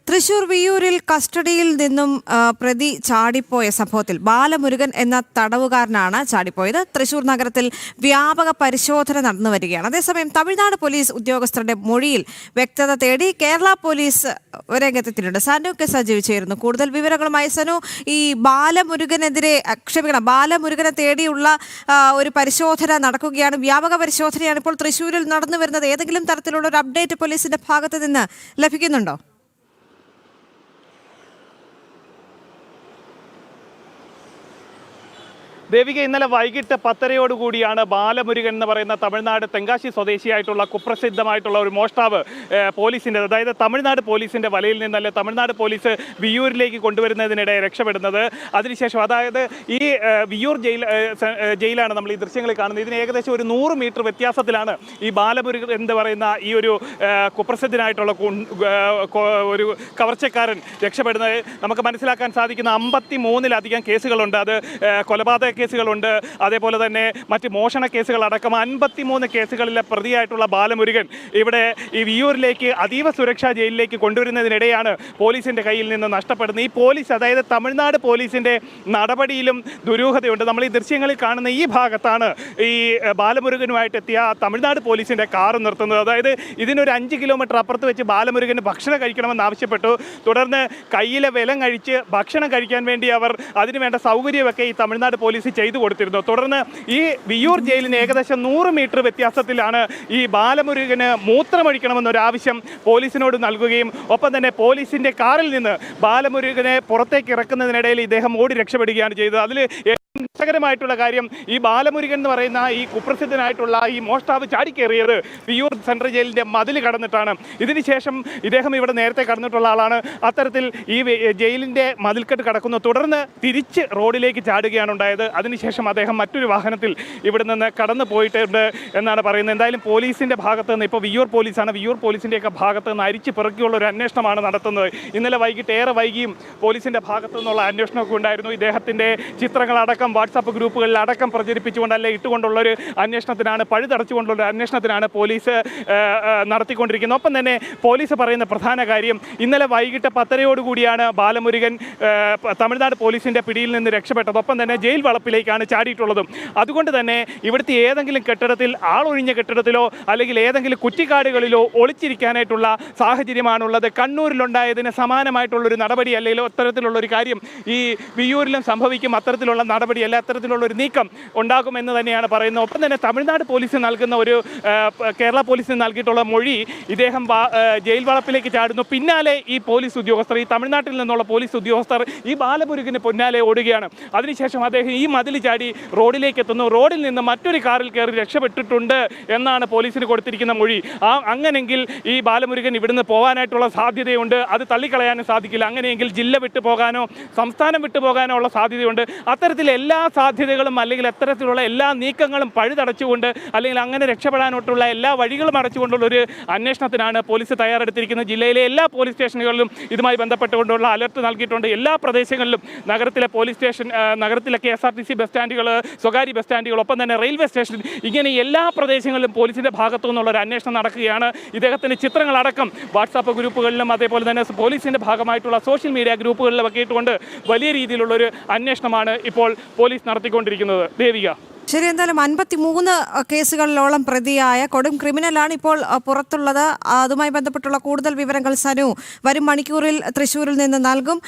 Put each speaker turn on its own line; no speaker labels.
തൃശൂർ വിയ്യൂരിൽ കസ്റ്റഡിയിൽ നിന്നും പ്രതി ചാടിപ്പോയ സംഭവത്തിൽ ബാലമുരുകൻ എന്ന തടവുകാരനാണ് ചാടിപ്പോയത്. തൃശൂർ നഗരത്തിൽ വ്യാപക പരിശോധന നടന്നു വരികയാണ്. അതേസമയം തമിഴ്നാട് പോലീസ് ഉദ്യോഗസ്ഥരുടെ മൊഴിയിൽ വ്യക്തത തേടി കേരള പോലീസ് രംഗത്തെത്തിയിട്ടുണ്ട്. സനു കെ സജീവ് ചേരുന്നു കൂടുതൽ വിവരങ്ങളുമായി. സനു, ഈ ബാലമുരുകനെ തേടിയുള്ള ഒരു പരിശോധന നടക്കുകയാണ്. വ്യാപക പരിശോധനയാണ് ഇപ്പോൾ തൃശൂരിൽ നടന്നു വരുന്നത്. ഏതെങ്കിലും തരത്തിലുള്ള ഒരു അപ്ഡേറ്റ് പോലീസിന്റെ ഭാഗത്ത് നിന്ന് ലഭിക്കുന്നുണ്ടോ?
ദേവിക, ഇന്നലെ വൈകിട്ട് 10:30 ബാലമുരുകൻ എന്ന് പറയുന്ന തമിഴ്നാട് തെങ്കാശി സ്വദേശിയായിട്ടുള്ള കുപ്രസിദ്ധമായിട്ടുള്ള ഒരു മോഷ്ടാവ് പോലീസിൻ്റെ, അതായത് തമിഴ്നാട് പോലീസിൻ്റെ വലയിൽ നിന്നല്ല തമിഴ്നാട് പോലീസ് വിയ്യൂരിലേക്ക് കൊണ്ടുവരുന്നതിനിടെ രക്ഷപ്പെടുന്നത്. അതിനുശേഷം, അതായത് ഈ വിയ്യൂർ ജയിലാണ് നമ്മൾ ഈ ദൃശ്യങ്ങളിൽ കാണുന്നത്. ഇതിന് ഏകദേശം ഒരു 100 മീറ്റർ വ്യത്യാസത്തിലാണ് ഈ ബാലമുരുകൻ എന്ന് പറയുന്ന ഈ ഒരു കുപ്രസിദ്ധനായിട്ടുള്ള ഒരു കവർച്ചക്കാരൻ രക്ഷപ്പെടുന്നത്. നമുക്ക് മനസ്സിലാക്കാൻ സാധിക്കുന്ന 53-ലധികം കേസുകളുണ്ട്. അത് കൊലപാതക കേസുകളുണ്ട്, അതേപോലെ തന്നെ മറ്റ് മോഷണ കേസുകളടക്കം 53 കേസുകളിലെ പ്രതിയായിട്ടുള്ള ബാലമുരുകൻ ഇവിടെ ഈ വിയ്യൂരിലേക്ക് അതീവ സുരക്ഷാ ജയിലിലേക്ക് കൊണ്ടുവരുന്നതിനിടെയാണ് പോലീസിൻ്റെ കയ്യിൽ നിന്ന് നഷ്ടപ്പെടുന്നത്. ഈ പോലീസ്, അതായത് തമിഴ്നാട് പോലീസിൻ്റെ നടപടിയിലും ദുരൂഹതയുണ്ട്. നമ്മൾ ഈ ദൃശ്യങ്ങളിൽ കാണുന്ന ഈ ഭാഗത്താണ് ഈ ബാലമുരുകനുമായിട്ട് എത്തിയ തമിഴ്നാട് പോലീസിൻ്റെ കാറ് നിർത്തുന്നത്. അതായത് ഇതിനൊരു 5 കിലോമീറ്റർ അപ്പുറത്ത് വെച്ച് ബാലമുരുകന് ഭക്ഷണം കഴിക്കണമെന്ന് ആവശ്യപ്പെട്ടു. തുടർന്ന് കയ്യിലെ വിലം കഴിച്ച് ഭക്ഷണം കഴിക്കാൻ വേണ്ടി അവർ അതിനുവേണ്ട സൗകര്യമൊക്കെ ഈ തമിഴ്നാട് പോലീസ് ചെയ്തു കൊടുത്തിരുന്നു. തുടർന്ന് ഈ വിയ്യൂർ ജയിലിന് ഏകദേശം 100 മീറ്റർ വ്യത്യാസത്തിലാണ് ഈ ബാലമുരുകന് മൂത്രമൊഴിക്കണമെന്നൊരാവശ്യം പോലീസിനോട് നൽകുകയും ഒപ്പം തന്നെ പോലീസിന്റെ കാറിൽ നിന്ന് ബാലമുരുകനെ പുറത്തേക്ക് ഇറക്കുന്നതിനിടയിൽ ഇദ്ദേഹം ഓടി രക്ഷപ്പെടുകയാണ് ചെയ്തത്. അതിൽ രസകരമായിട്ടുള്ള കാര്യം, ഈ ബാലമുരുകൻ എന്ന് പറയുന്ന ഈ കുപ്രസിദ്ധനായിട്ടുള്ള ഈ മോഷ്ടാവ് ചാടിക്കേറിയത് വിയ്യൂർ സെൻട്രൽ ജയിലിന്റെ മതിൽ കടന്നിട്ടാണ്. ഇതിനുശേഷം ഇദ്ദേഹം ഇവിടെ നേരത്തെ കടന്നിട്ടുള്ള ആളാണ്. അത്തരത്തിൽ ഈ ജയിലിന്റെ മതിൽക്കെട്ട് കടക്കുന്നു. തുടർന്ന് തിരിച്ച് റോഡിലേക്ക് ചാടുകയാണ് ഉണ്ടായത്. അതിനുശേഷം അദ്ദേഹം മറ്റൊരു വാഹനത്തിൽ ഇവിടെ നിന്ന് കടന്നു പോയിട്ടുണ്ട് എന്നാണ് പറയുന്നത്. എന്തായാലും പോലീസിന്റെ ഭാഗത്ത് നിന്ന്, ഇപ്പോൾ വിയ്യൂർ പോലീസിന്റെയൊക്കെ ഭാഗത്ത് നിന്ന് അരിച്ചു പെറുക്കിയുള്ള ഒരു അന്വേഷണമാണ് നടത്തുന്നത്. ഇന്നലെ വൈകിട്ട് ഏറെ വൈകിയും പോലീസിന്റെ ഭാഗത്തു നിന്നുള്ള അന്വേഷണമൊക്കെ ഉണ്ടായിരുന്നു. ഇദ്ദേഹത്തിന്റെ ചിത്രങ്ങളടക്കം വാട്സാപ്പ് ഗ്രൂപ്പുകളിൽ അടക്കം പ്രചരിപ്പിച്ചുകൊണ്ടല്ല ഇട്ടുകൊണ്ടുള്ളൊരു അന്വേഷണത്തിനാണ്, പഴുതടച്ചുകൊണ്ടുള്ള അന്വേഷണത്തിനാണ് പോലീസ് നടത്തിക്കൊണ്ടിരിക്കുന്നത്. ഒപ്പം തന്നെ പോലീസ് പറയുന്ന പ്രധാന കാര്യം, ഇന്നലെ വൈകിട്ട് 10:30 ബാലമുരുകൻ തമിഴ്നാട് പോലീസിന്റെ പിടിയിൽ നിന്ന് രക്ഷപ്പെട്ടത്. ഒപ്പം തന്നെ ജയിൽ വളപ്പിലേക്കാണ് ചാടിയിട്ടുള്ളതും. അതുകൊണ്ട് തന്നെ ഇവിടുത്തെ ഏതെങ്കിലും കെട്ടിടത്തിൽ, ആളൊഴിഞ്ഞ കെട്ടിടത്തിലോ അല്ലെങ്കിൽ ഏതെങ്കിലും കുറ്റിക്കാടുകളിലോ ഒളിച്ചിരിക്കാനായിട്ടുള്ള സാഹചര്യമാണുള്ളത്. കണ്ണൂരിലുണ്ടായതിന് സമാനമായിട്ടുള്ളൊരു നടപടി അല്ലെങ്കിൽ അത്തരത്തിലുള്ളൊരു കാര്യം ഈ വിയ്യൂരിലും സംഭവിക്കും. അത്തരത്തിലുള്ള നടപടിയല്ല, അത്തരത്തിലുള്ള ഒരു നീക്കം ഉണ്ടാകുമെന്ന് തന്നെയാണ് പറയുന്നത്. ഒപ്പം തന്നെ തമിഴ്നാട് പോലീസ് നൽകുന്ന ഒരു കേരള പോലീസിന് നൽകിയിട്ടുള്ള മൊഴി, ഇദ്ദേഹം ജയിൽ വളപ്പിലേക്ക് ചാടുന്നു. പിന്നാലെ ഈ പോലീസ് ഉദ്യോഗസ്ഥർ, ഈ തമിഴ്നാട്ടിൽ നിന്നുള്ള പോലീസ് ഉദ്യോഗസ്ഥർ ഈ ബാലമുരുകന് പിന്നാലെ ഓടുകയാണ്. അതിനുശേഷം അദ്ദേഹം ഈ മതിൽ ചാടി റോഡിലേക്ക് എത്തുന്നു. റോഡിൽ നിന്ന് മറ്റൊരു കാറിൽ കയറി രക്ഷപ്പെട്ടിട്ടുണ്ട് എന്നാണ് പോലീസിന് കൊടുത്തിരിക്കുന്ന മൊഴി. അങ്ങനെയെങ്കിൽ ഈ ബാലമുരുകൻ ഇവിടുന്ന് പോകാനായിട്ടുള്ള സാധ്യതയുണ്ട്. അത് തള്ളിക്കളയാനും സാധിക്കില്ല. അങ്ങനെയെങ്കിൽ ജില്ല വിട്ടു പോകാനോ സംസ്ഥാനം വിട്ടു പോകാനോ ഉള്ള സാധ്യതയുണ്ട്. അത്തരത്തിൽ എല്ലാ സാധ്യതകളും അല്ലെങ്കിൽ അത്തരത്തിലുള്ള എല്ലാ നീക്കങ്ങളും പഴുതടച്ചുകൊണ്ട് അല്ലെങ്കിൽ അങ്ങനെ രക്ഷപ്പെടാനായിട്ടുള്ള എല്ലാ വഴികളും അടച്ചുകൊണ്ടുള്ള ഒരു അന്വേഷണത്തിനാണ് പോലീസ് തയ്യാറെടുത്തിരിക്കുന്നത്. ജില്ലയിലെ എല്ലാ പോലീസ് സ്റ്റേഷനുകളിലും ഇതുമായി ബന്ധപ്പെട്ടുകൊണ്ടുള്ള അലർട്ട് നൽകിയിട്ടുണ്ട്. എല്ലാ പ്രദേശങ്ങളിലും നഗരത്തിലെ പോലീസ് സ്റ്റേഷൻ, നഗരത്തിലെ KSRTC ബസ് സ്റ്റാൻഡുകൾ, സ്വകാര്യ ബസ് സ്റ്റാൻഡുകൾ, ഒപ്പം തന്നെ റെയിൽവേ സ്റ്റേഷൻ, ഇങ്ങനെ എല്ലാ പ്രദേശങ്ങളിലും പോലീസിന്റെ ഭാഗത്തു നിന്നുള്ള ഒരു അന്വേഷണം നടക്കുകയാണ്. ഇദ്ദേഹത്തിന്റെ ചിത്രങ്ങളടക്കം വാട്സാപ്പ് ഗ്രൂപ്പുകളിലും അതേപോലെ തന്നെ പോലീസിന്റെ ഭാഗമായിട്ടുള്ള സോഷ്യൽ മീഡിയ ഗ്രൂപ്പുകളിലും ഒക്കെ ഇട്ടുകൊണ്ട് വലിയ രീതിയിലുള്ളൊരു അന്വേഷണമാണ് ഇപ്പോൾ പോലീസ് നടത്തിക്കൊണ്ടിരിക്കുന്നത്. ദേവിക,
ശരി, എന്തായാലും 53 കേസുകളിലോളം പ്രതിയായ കൊടും ക്രിമിനലാണ് ഇപ്പോൾ പുറത്തുള്ളത്. അതുമായി ബന്ധപ്പെട്ടുള്ള കൂടുതൽ വിവരങ്ങൾ സനു വരും മണിക്കൂറിൽ തൃശ്ശൂരിൽ നിന്ന് നൽകും.